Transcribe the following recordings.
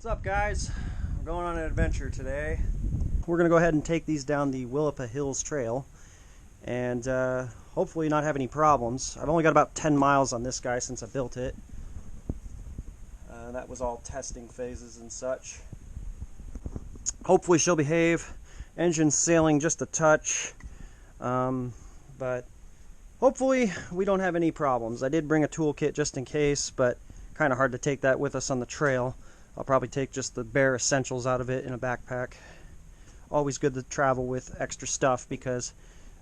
What's up, guys? We're going on an adventure today. We're going to go ahead and take these down the Willapa Hills Trail and hopefully not have any problems. I've only got about 10 miles on this guy since I built it. That was all testing phases and such. Hopefully she'll behave. Engine's sailing just a touch, but hopefully we don't have any problems. I did bring a toolkit just in case, but kind of hard to take that with us on the trail. I'll probably take just the bare essentials out of it in a backpack. Always good to travel with extra stuff because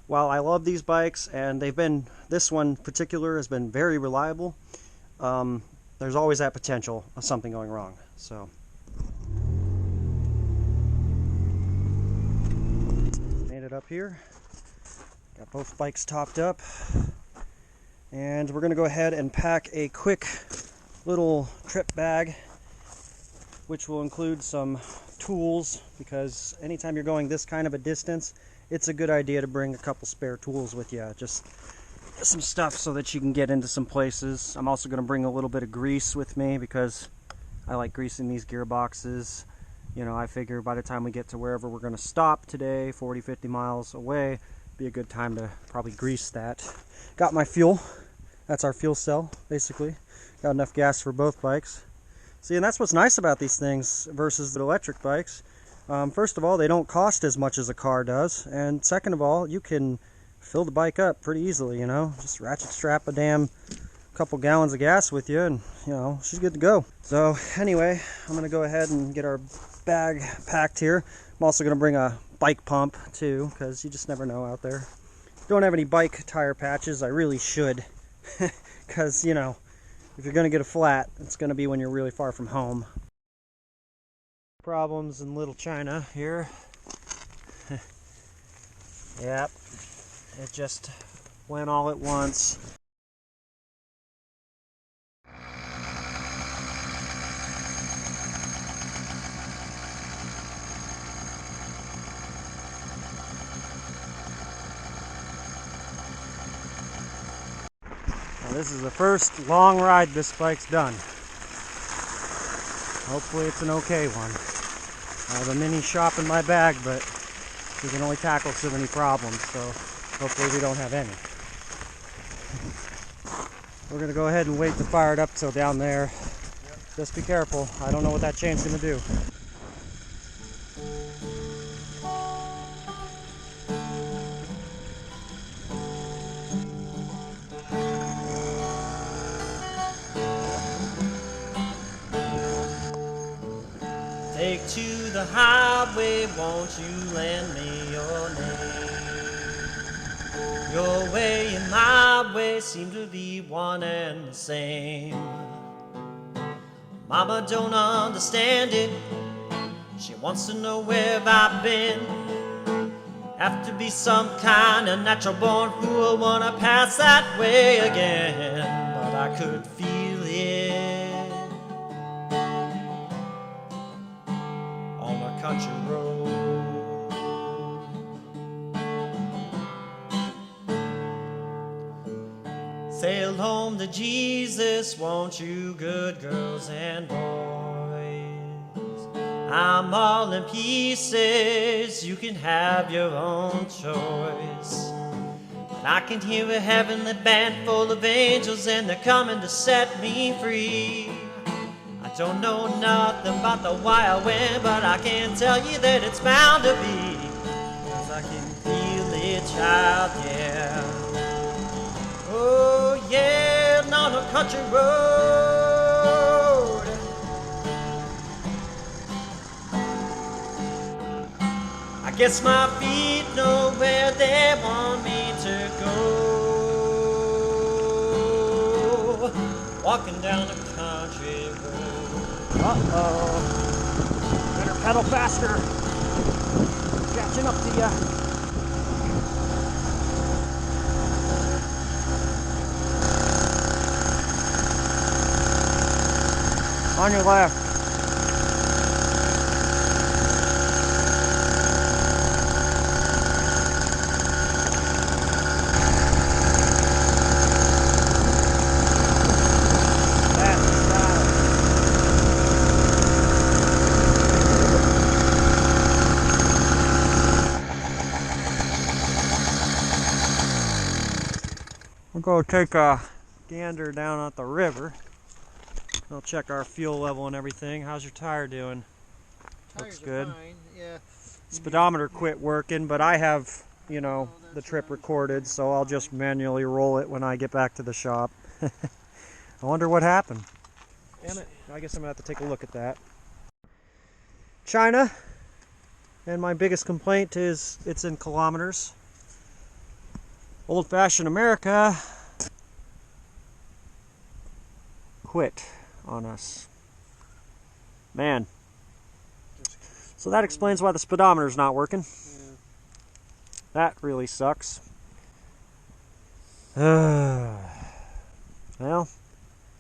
while I love these bikes and this one in particular has been very reliable, there's always that potential of something going wrong. So made it up here. Got both bikes topped up. And we're going to go ahead and pack a quick little trip bag, which will include some tools, because anytime you're going this kind of a distance, it's a good idea to bring a couple spare tools with you. Just some stuff so that you can get into some places. I'm also going to bring a little bit of grease with me because I like greasing these gearboxes. You know, I figure by the time we get to wherever we're going to stop today, 40-50 miles away, be a good time to probably grease that. Got my fuel. That's our fuel cell, basically. Got enough gas for both bikes. See, and that's what's nice about these things versus the electric bikes. First of all, they don't cost as much as a car does. And second of all, you can fill the bike up pretty easily, you know. Just ratchet strap a couple gallons of gas with you and, you know, she's good to go. So anyway, I'm going to go ahead and get our bag packed here. I'm also going to bring a bike pump too, because you just never know out there. Don't have any bike tire patches. I really should, because, you know, if you're going to get a flat, it's going to be when you're really far from home. Problems in Little China here. Yep, it just went all at once. Now, this is the first long ride this bike's done. Hopefully it's an okay one. I have a mini shop in my bag, but we can only tackle so many problems, so hopefully we don't have any. We're going to go ahead and wait to fire it up till down there. Just be careful. I don't know what that chain's going to do. Take to the highway, won't you lend me your name? Your way and my way seem to be one and the same. Mama don't understand it. She wants to know where I've been. Have to be some kind of natural born fool, wanna pass that way again. But I could feel it on a country road. Sail home to Jesus, won't you, good girls and boys? I'm all in pieces, you can have your own choice. And I can hear a heavenly band full of angels, and they're coming to set me free. I don't know nothing about the wild wind, but I can tell you that it's bound to be. 'Cause I can feel it, child, yeah. Oh yeah, on a country road. I guess my feet know where they want me to go. Walking down a country road. Uh-oh. Better pedal faster. Catching up to ya. On your left. That's We'll go take a gander down at the river. We'll check our fuel level and everything. How's your tire doing? Tires Looks good. are fine. Yeah. Speedometer quit working, but I have, you know, the trip recorded, so I'll just manually roll it when I get back to the shop. I wonder what happened. Damn it. I guess I'm going to have to take a look at that. China, and my biggest complaint is it's in kilometers. Old-fashioned America quit on us. Man. So that explains why the speedometer's not working. Yeah. That really sucks. Well,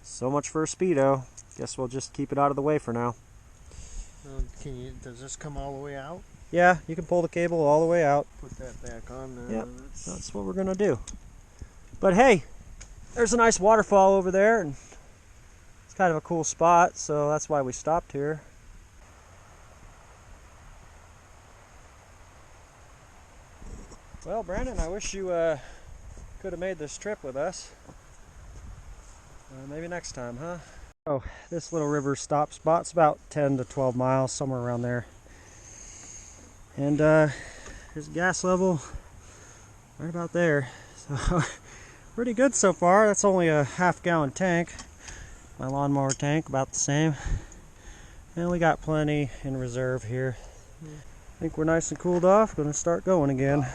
so much for a Speedo. Guess we'll just keep it out of the way for now. Does this come all the way out? Yeah, you can pull the cable all the way out. Put that back on now. Yep, that's what we're gonna do. But hey, there's a nice waterfall over there, and it's kind of a cool spot, so that's why we stopped here. Well, Brandon, I wish you could have made this trip with us. Maybe next time, huh? Oh, this little river stop spot's about 10 to 12 miles, somewhere around there. And there's a gas level right about there. So pretty good so far. That's only a half-gallon tank. My lawnmower tank, about the same. And we got plenty in reserve here. I think we're nice and cooled off. Gonna start going again.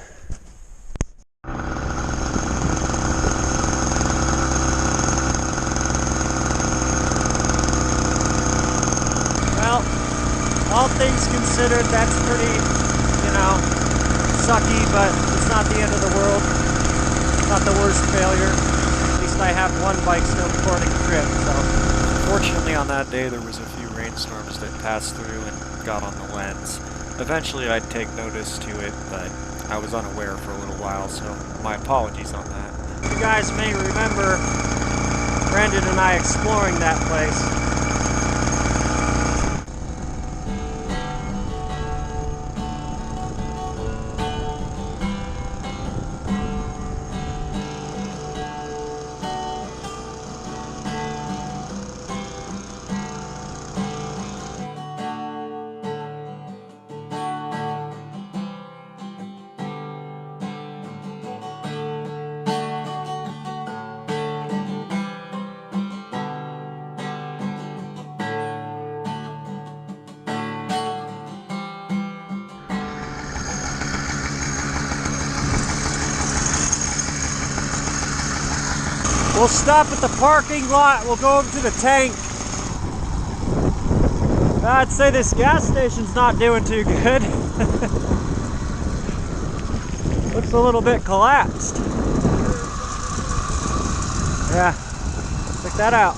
Well, all things considered, that's pretty, you know, sucky, but it's not the end of the world. It's not the worst failure. At least I have one bike still recording the trip, so. Fortunately on that day there was a few rainstorms that passed through and got on the lens. Eventually I'd take notice to it, but I was unaware for a little while, so my apologies on that. You guys may remember Brandon and I exploring that place. We'll stop at the parking lot. We'll go over to the tank. I'd say this gas station's not doing too good. Looks a little bit collapsed. Yeah, check that out.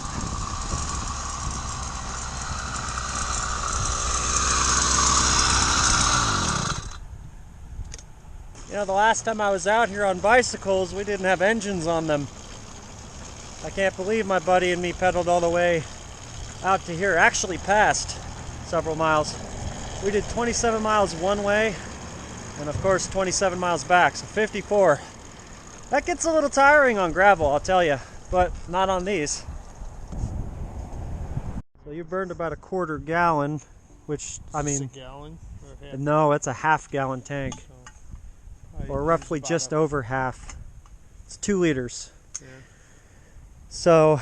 You know, the last time I was out here on bicycles, we didn't have engines on them. I can't believe my buddy and me pedaled all the way out to here, actually past several miles. We did 27 miles one way, and of course 27 miles back, so 54. That gets a little tiring on gravel, I'll tell you, but not on these. So you burned about a quarter gallon, which, I mean... Is this a gallon? Or half? No, it's a half-gallon tank, So, or roughly just over half. It's 2 liters. Yeah. So,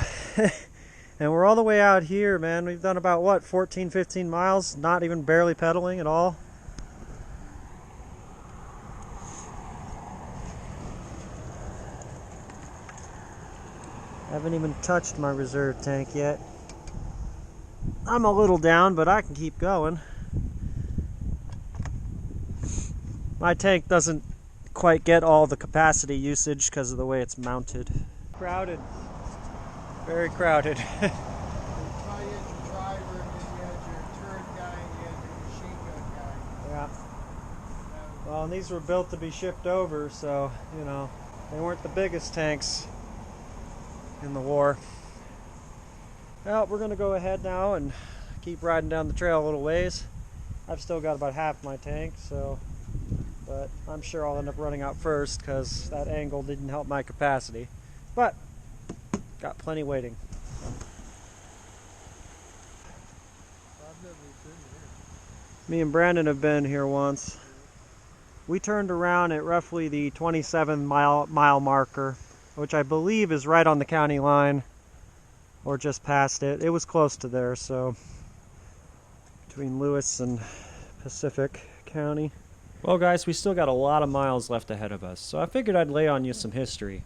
and we're all the way out here, man. We've done about, what, 14, 15 miles, not even barely pedaling at all. Haven't even touched my reserve tank yet. I'm a little down, but I can keep going. My tank doesn't quite get all the capacity usage because of the way it's mounted. Crowded. Very crowded. You had your driver, and then you had your turret guy, and you had your machine gun guy. Yeah. Well, and these were built to be shipped over, so, you know, they weren't the biggest tanks in the war. Well, we're going to go ahead now and keep riding down the trail a little ways. I've still got about half my tank, so, but I'm sure I'll end up running out first because that angle didn't help my capacity. but got plenty waiting. I've never been here. Me and Brandon have been here once. We turned around at roughly the 27 mile marker, which I believe is right on the county line, or just past it. It was close to there, so between Lewis and Pacific County. Well guys, we still got a lot of miles left ahead of us, so I figured I'd lay on you some history.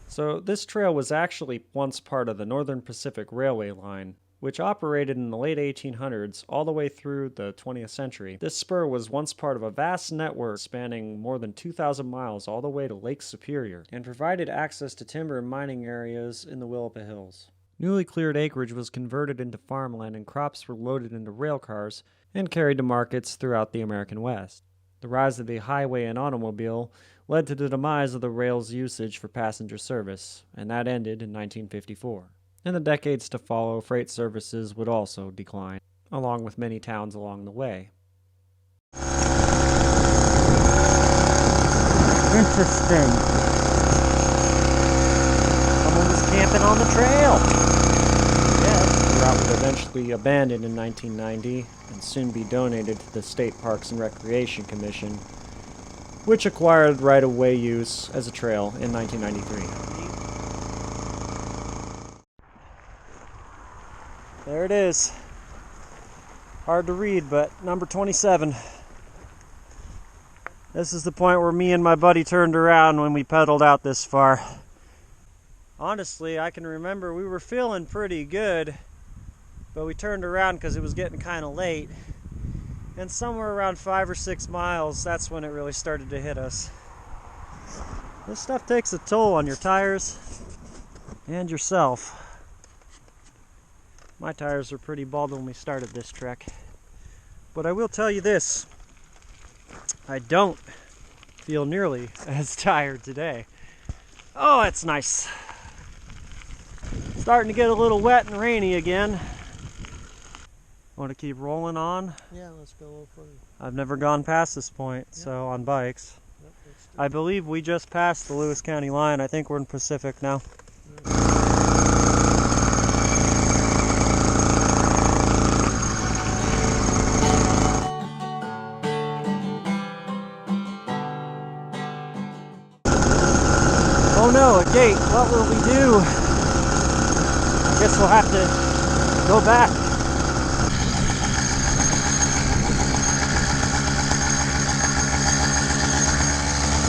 So this trail was actually once part of the Northern Pacific Railway line, which operated in the late 1800s all the way through the 20th century. This spur was once part of a vast network spanning more than 2,000 miles all the way to Lake Superior, and provided access to timber and mining areas in the Willapa Hills. Newly cleared acreage was converted into farmland, and crops were loaded into rail cars and carried to markets throughout the American West. The rise of the highway and automobile led to the demise of the rail's usage for passenger service, and that ended in 1954. In the decades to follow, freight services would also decline, along with many towns along the way. Interesting. Someone was camping on the trail. Yeah, the route would eventually abandoned in 1990 and soon be donated to the State Parks and Recreation Commission, which acquired right-of-way use as a trail in 1993. There it is. Hard to read, but number 27. This is the point where me and my buddy turned around when we pedaled out this far. Honestly, I can remember we were feeling pretty good, but we turned around because it was getting kind of late. And somewhere around 5 or 6 miles, that's when it really started to hit us. This stuff takes a toll on your tires and yourself. My tires were pretty bald when we started this trek. But I will tell you this, I don't feel nearly as tired today. Oh, that's nice. Starting to get a little wet and rainy again. Want to keep rolling on? Yeah, let's go a little further. I've never gone past this point, so on bikes. Yep, I believe we just passed the Lewis County line. I think we're in Pacific now. Oh no, a gate. What will we do? I guess we'll have to go back.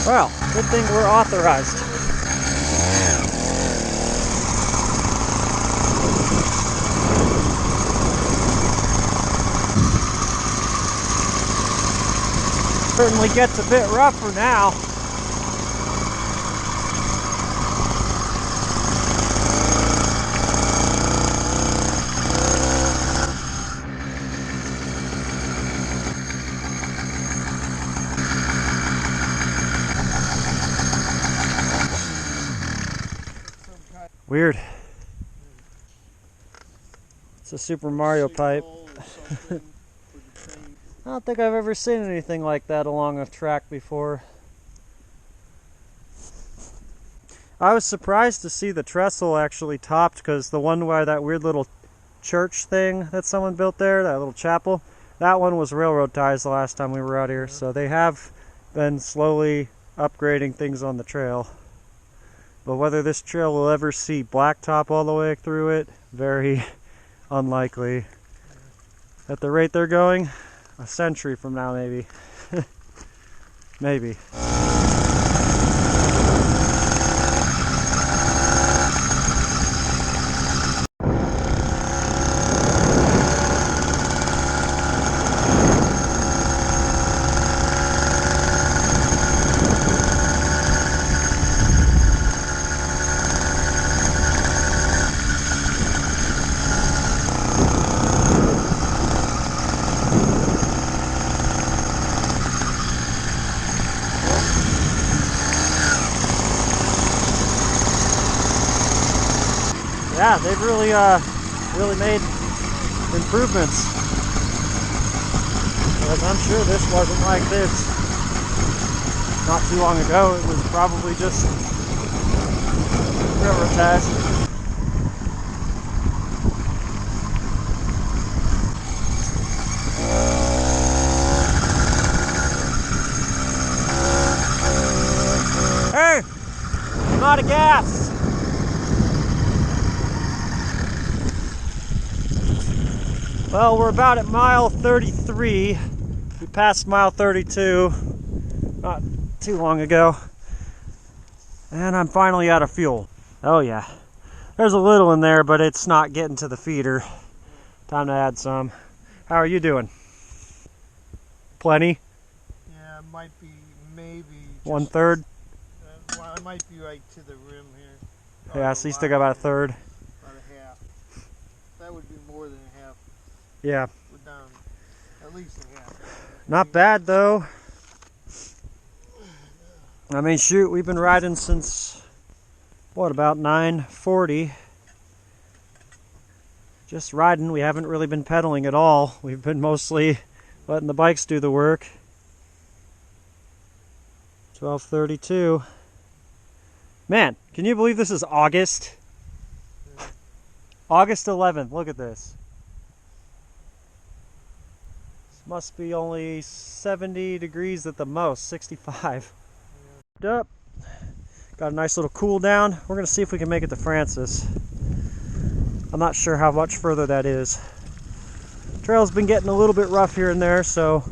Well, good thing we're authorized. Certainly gets a bit rougher now. Weird. It's a Super Mario pipe. I don't think I've ever seen anything like that along a track before. I was surprised to see the trestle actually topped, because the one where that weird little church thing that someone built there, that little chapel, that one was railroad ties the last time we were out here. So they have been slowly upgrading things on the trail. But whether this trail will ever see blacktop all the way through it, very unlikely. At the rate they're going, a century from now maybe. Maybe. Yeah, they've really made improvements. Because I'm sure this wasn't like this not too long ago. It was probably just railroad ties. Hey! I'm out of gas! Well, we're about at mile 33. We passed mile 32 not too long ago. And I'm finally out of fuel. Oh yeah. There's a little in there, but it's not getting to the feeder. Time to add some. How are you doing? Plenty? Yeah, it might be maybe just 1/3? Well, it might be right to the rim here. Yeah, so you still got about a third. About a half. That would be more than a half. Yeah. We're down at least a half. Not bad though. I mean, shoot, we've been riding since, what, about 9:40. Just riding. We haven't really been pedaling at all. We've been mostly letting the bikes do the work. 12:32. Man, can you believe this is August? August 11th. Look at this. This must be only 70 degrees at the most, 65. Up. Got a nice little cool down. We're going to see if we can make it to Francis. I'm not sure how much further that is. Trail's been getting a little bit rough here and there, so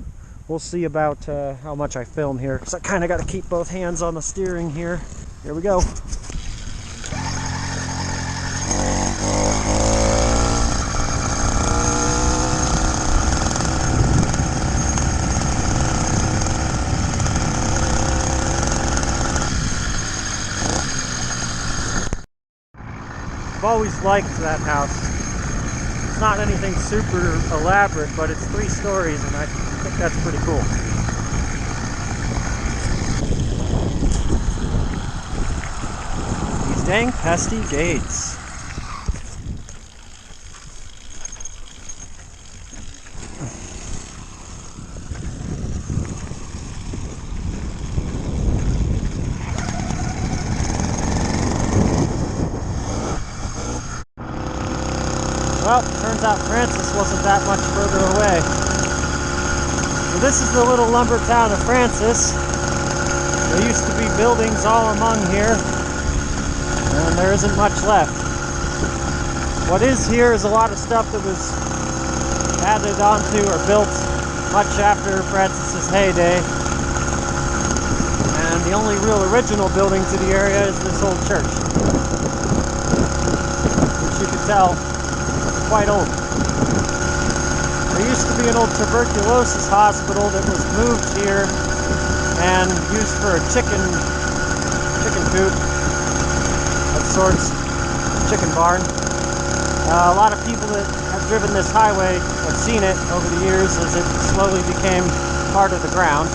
we'll see about how much I film here, because I kind of got to keep both hands on the steering here. Here we go. I've always liked that house. It's not anything super elaborate, but it's 3 stories, and I think that's pretty cool. These dang pesky gates. Well, turns out Francis wasn't that much further away. So this is the little lumber town of Francis. There used to be buildings all among here, and there isn't much left. What is here is a lot of stuff that was added onto or built much after Francis's heyday. And the only real original building to the area is this old church, which you can tell quite old. There used to be an old tuberculosis hospital that was moved here and used for a chicken coop of sorts, chicken barn. A lot of people that have driven this highway have seen it over the years as it slowly became part of the ground.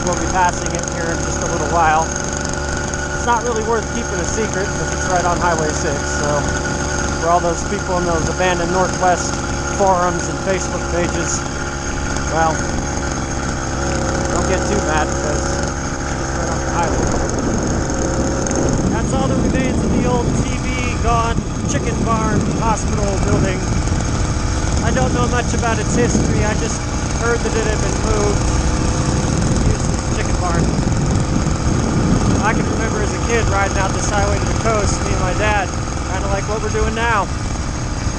We'll be passing it here in just a little while. It's not really worth keeping a secret because it's right on Highway 6, so for all those people in those abandoned Northwest forums and Facebook pages, well, don't get too mad because it's right off the highway. That's all that remains of the old TV gone chicken barn hospital building. I don't know much about its history. I just heard that it had been moved, used as a chicken barn. I can remember as a kid riding out this highway to the coast, me and my dad, kind of like what we're doing now.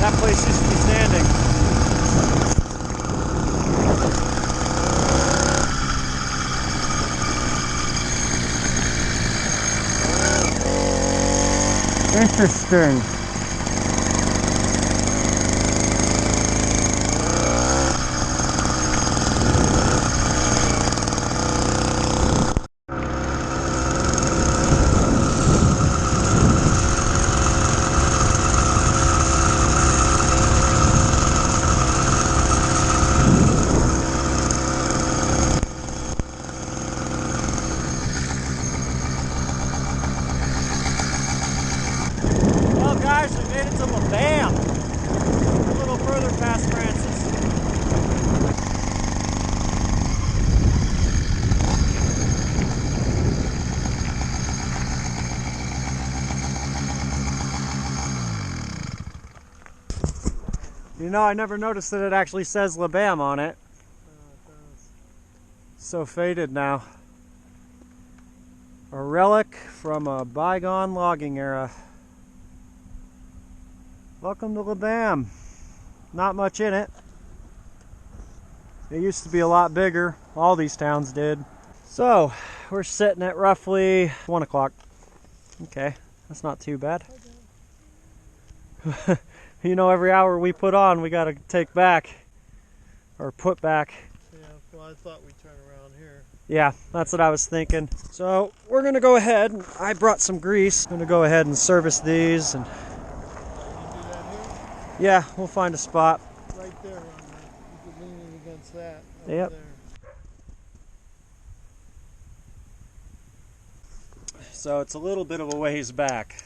That place used to be standing. Interesting. You know, I never noticed that it actually says Lebam on it. So faded now. A relic from a bygone logging era. Welcome to Lebam. Not much in it. It used to be a lot bigger. All these towns did. So, we're sitting at roughly 1 o'clock. Okay, that's not too bad. You know, every hour we put on, we gotta take back. Or put back. Yeah, well, I thought we'd turn around here. Yeah, that's what I was thinking. So, we're gonna go ahead. I brought some grease. I'm gonna go ahead and service these. And Can you do that here? yeah, we'll find a spot. Right there on that. You could lean it against that. Over Yep. There. So it's a little bit of a ways back,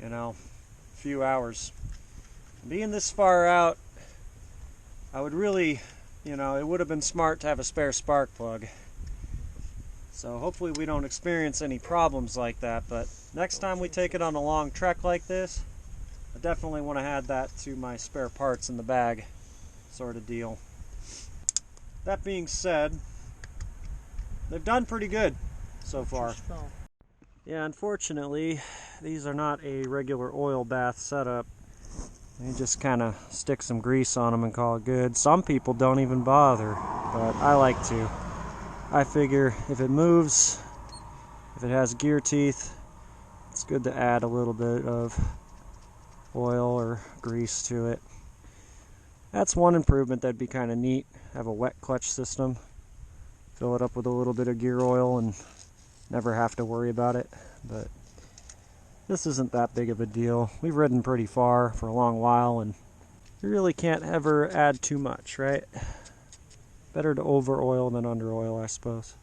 you know, a few hours. Being this far out, I would really, you know, it would have been smart to have a spare spark plug. So hopefully we don't experience any problems like that, but next time we take it on a long trek like this, I definitely want to add that to my spare parts in the bag sort of deal. That being said, they've done pretty good so far. Yeah, unfortunately, these are not a regular oil bath setup. You just kind of stick some grease on them and call it good. Some people don't even bother, but I like to. I figure if it moves, if it has gear teeth, it's good to add a little bit of oil or grease to it. That's one improvement that'd be kind of neat. Have a wet clutch system. Fill it up with a little bit of gear oil and never have to worry about it, but this isn't that big of a deal. We've ridden pretty far for a long while, and you really can't ever add too much, right? Better to over oil than under oil, I suppose.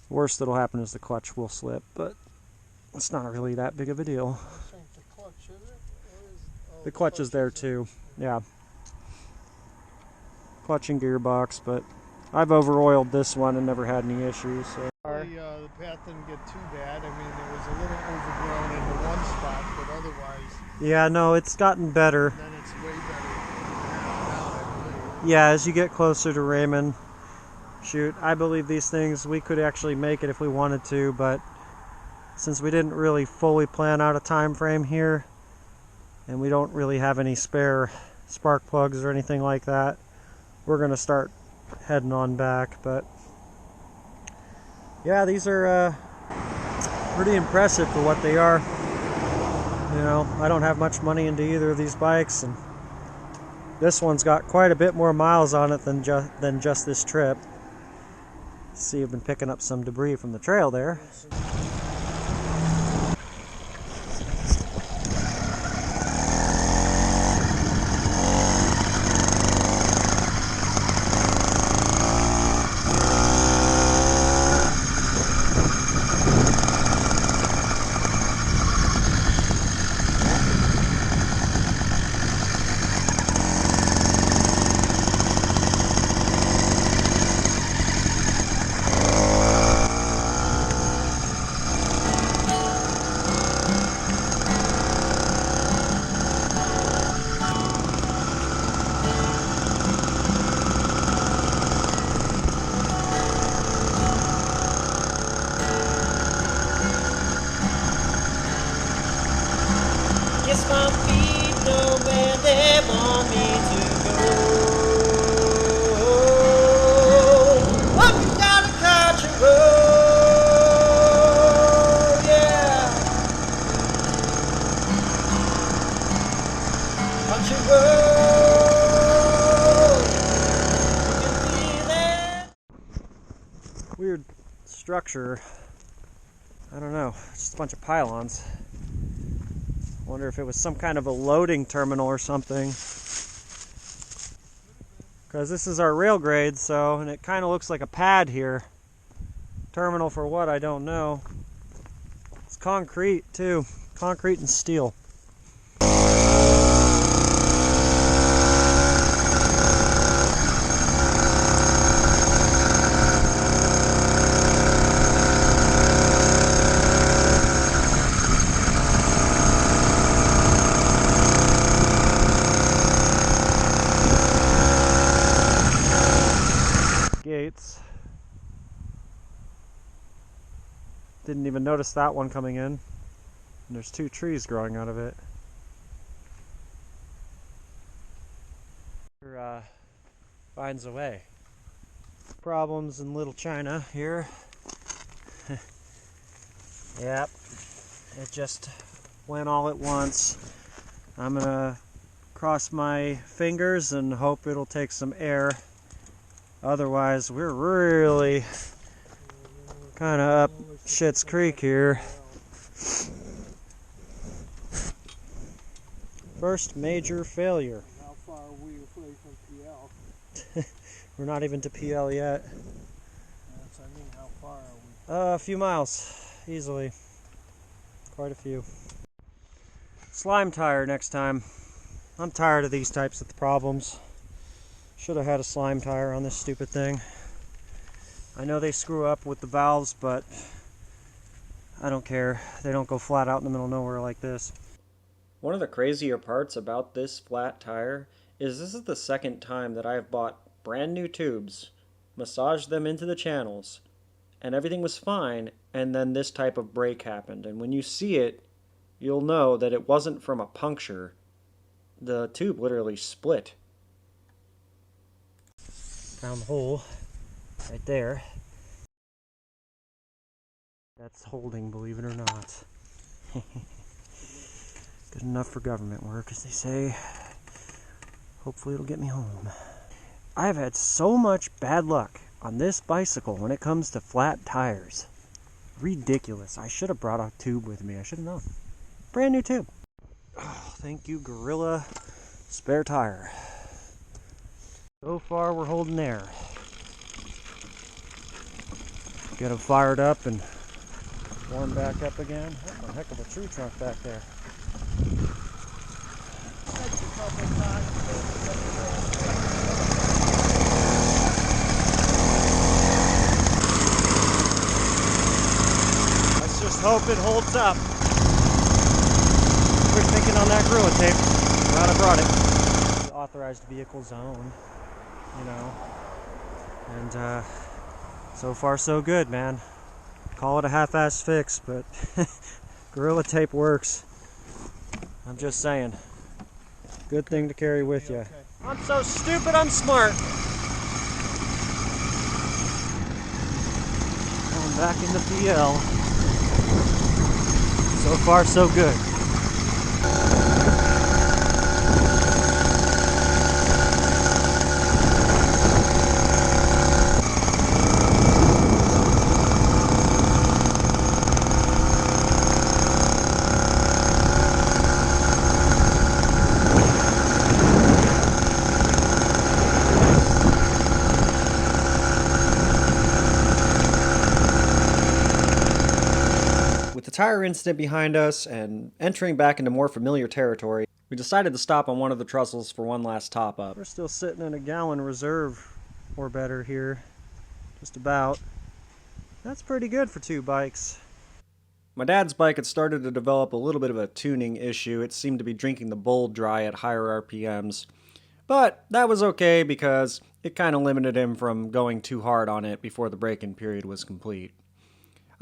Worst that'll happen is the clutch will slip, but it's not really that big of a deal. The clutch, is it? Oh, The clutch is there too, yeah. Clutch and gearbox, but I've over-oiled this one and never had any issues. So. The path didn't get too bad. I mean, it was a little overgrown in the one spot, but otherwise, Yeah, no, it's gotten better. then it's way better now, I believe. Yeah, as you get closer to Raymond, shoot, I believe these things, we could actually make it if we wanted to, but since we didn't really fully plan out a time frame here, and we don't really have any spare spark plugs or anything like that, we're going to start heading on back. But yeah, these are pretty impressive for what they are. You know, I don't have much money into either of these bikes, and this one's got quite a bit more miles on it than just this trip. See, I've been picking up some debris from the trail there. Yes, my feet know where they want me to go. Walking down a country road, yeah. Country road, you can feel it. Weird structure. I don't know, just a bunch of pylons. Wonder if it was some kind of a loading terminal or something. Because this is our rail grade, so, and it kind of looks like a pad here. Terminal for what, I don't know. It's concrete too, concrete and steel. gates. Didn't even notice that one coming in. And there's 2 trees growing out of it. Finds a way. Problems in Little China here. Yep, it just went all at once. I'm gonna cross my fingers and hope it'll take some air. Otherwise, we're really kind of up Schitt's Creek here. First major failure. How far are we away from PL? We're not even to PL yet. That's, I mean, how far are we? A few miles, easily. Quite a few. Slime tire next time. I'm tired of these types of problems. Should have had a slime tire on this stupid thing. I know they screw up with the valves, but I don't care. They don't go flat out in the middle of nowhere like this. One of the crazier parts about this flat tire is this is the second time that I've bought brand new tubes, massaged them into the channels, and everything was fine, and then this type of break happened. And when you see it, you'll know that it wasn't from a puncture. The tube literally split. Found the hole right there. That's holding, believe it or not. Good enough for government work, as they say. Hopefully it'll get me home. I've had so much bad luck on this bicycle when it comes to flat tires. Ridiculous. I should have brought a tube with me. I should have known. Brand new tube. Oh, thank you, Gorilla Spare Tire. So far, we're holding air. Get them fired up and warm back up again. That's a heck of a tree trunk back there. Takes a couple of times. Let's just hope it holds up. We're thinking on that Gorilla tape. Glad I brought it. The authorized vehicle zone, you know. And so far so good, man. Call it a half-ass fix, but Gorilla tape works. I'm just saying. Good thing to carry with you. Okay. I'm so stupid, I'm smart. Going back into PL. So far, so good. With the tire incident behind us and entering back into more familiar territory, we decided to stop on one of the trestles for one last top up. We're still sitting in a gallon reserve or better here, just about. That's pretty good for 2 bikes. My dad's bike had started to develop a little bit of a tuning issue. It seemed to be drinking the bowl dry at higher RPMs. But that was okay because it kind of limited him from going too hard on it before the break-in period was complete.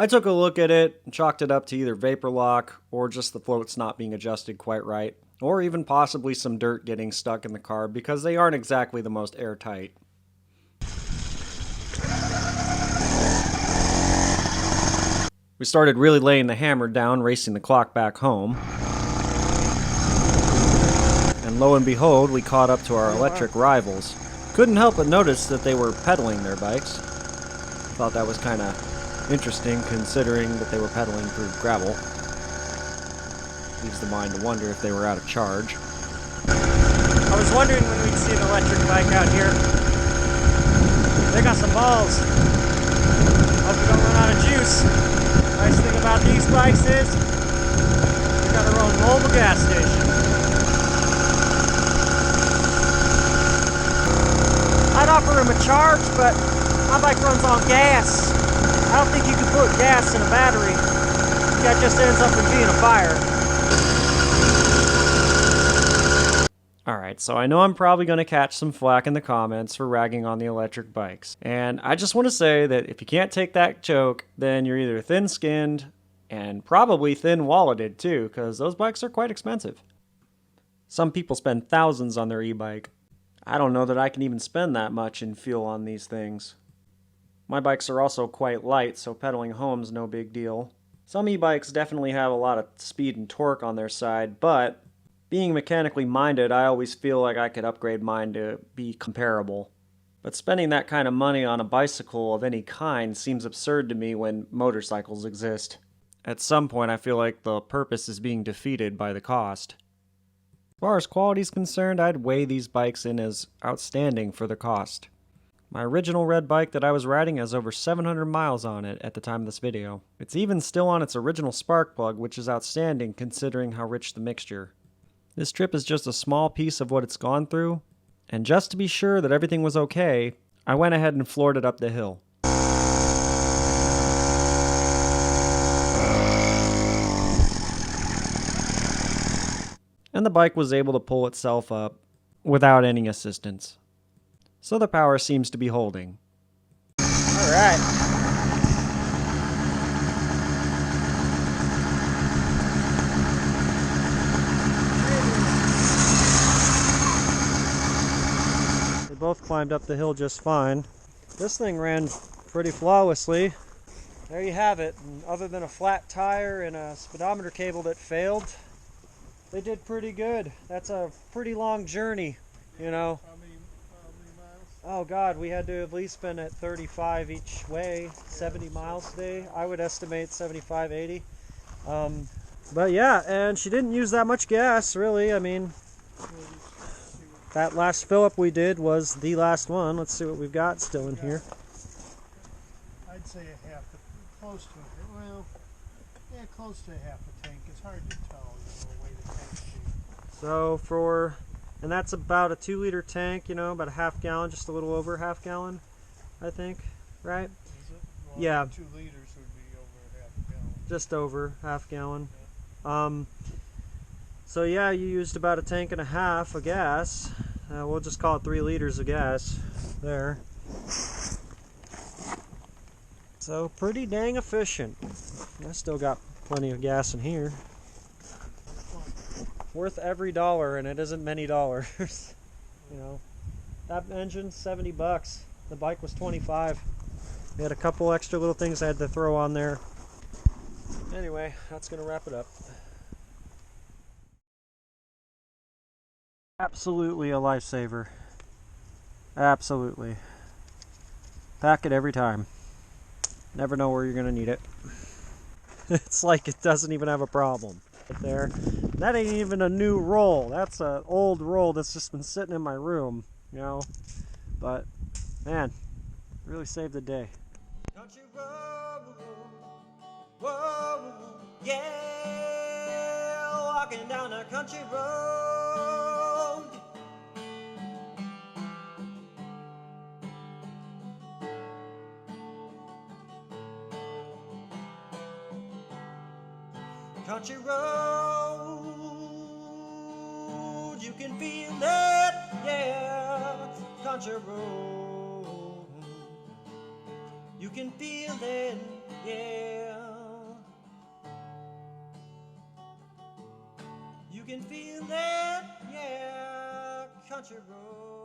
I took a look at it and chalked it up to either vapor lock or just the floats not being adjusted quite right, or even possibly some dirt getting stuck in the carb because they aren't exactly the most airtight. We started really laying the hammer down, racing the clock back home. And lo and behold, we caught up to our electric rivals. Couldn't help but notice that they were pedaling their bikes. Thought that was kind of interesting considering that they were pedaling through gravel. Leaves the mind to wonder if they were out of charge. I was wondering when we'd see an electric bike out here. They got some balls. Hope we don't run out of juice. Nice thing about these bikes is we got our own mobile gas station. I'd offer him a charge, but my bike runs on gas. I don't think you can put gas in a battery. That just ends up in being a fire. Alright, so I know I'm probably going to catch some flack in the comments for ragging on the electric bikes. And I just want to say that if you can't take that joke, then you're either thin-skinned and probably thin-walleted too, because those bikes are quite expensive. Some people spend thousands on their e-bike. I don't know that I can even spend that much in fuel on these things. My bikes are also quite light, so pedaling home's no big deal. Some e-bikes definitely have a lot of speed and torque on their side, but being mechanically minded, I always feel like I could upgrade mine to be comparable. But spending that kind of money on a bicycle of any kind seems absurd to me when motorcycles exist. At some point, I feel like the purpose is being defeated by the cost. As far as quality is concerned, I'd weigh these bikes in as outstanding for the cost. My original red bike that I was riding has over 700 miles on it at the time of this video. It's even still on its original spark plug, which is outstanding considering how rich the mixture. This trip is just a small piece of what it's gone through, and just to be sure that everything was okay, I went ahead and floored it up the hill. And the bike was able to pull itself up without any assistance. So the power seems to be holding. Alright. They both climbed up the hill just fine. This thing ran pretty flawlessly. There you have it. And other than a flat tire and a speedometer cable that failed, they did pretty good. That's a pretty long journey, you know. How many miles? Oh God, we had to at least been at 35 each way, 70 miles today. I would estimate 75, 80. But yeah, and she didn't use that much gas, really. I mean, that last fill up we did was the last one. Let's see what we've got still in here. I'd say a half, close to it. Well, yeah, close to half a tank. It's hard to tell, the way the tank's shaped. So and that's about a 2-liter tank, about a half gallon, just a little over a half gallon, I think, right? Is it? Well, Yeah. 2 liters would be over half a gallon. Just over half gallon. So yeah, you used about a tank and a half of gas. We'll just call it 3 liters of gas there. So pretty dang efficient. I still got plenty of gas in here. Worth every dollar, and it isn't many dollars. That engine's $70. The bike was $25. We had a couple extra little things I had to throw on there. Anyway, that's gonna wrap it up. Absolutely a lifesaver. Absolutely. Pack it every time. Never know where you're gonna need it. It's like it doesn't even have a problem. There. That ain't even a new roll. That's an old roll that's just been sitting in my room, But, man, really saved the day. Country road, whoa, yeah, walking down a country road. Country road, you can feel it, yeah. Country road, you can feel it, yeah. You can feel it, yeah. Country road.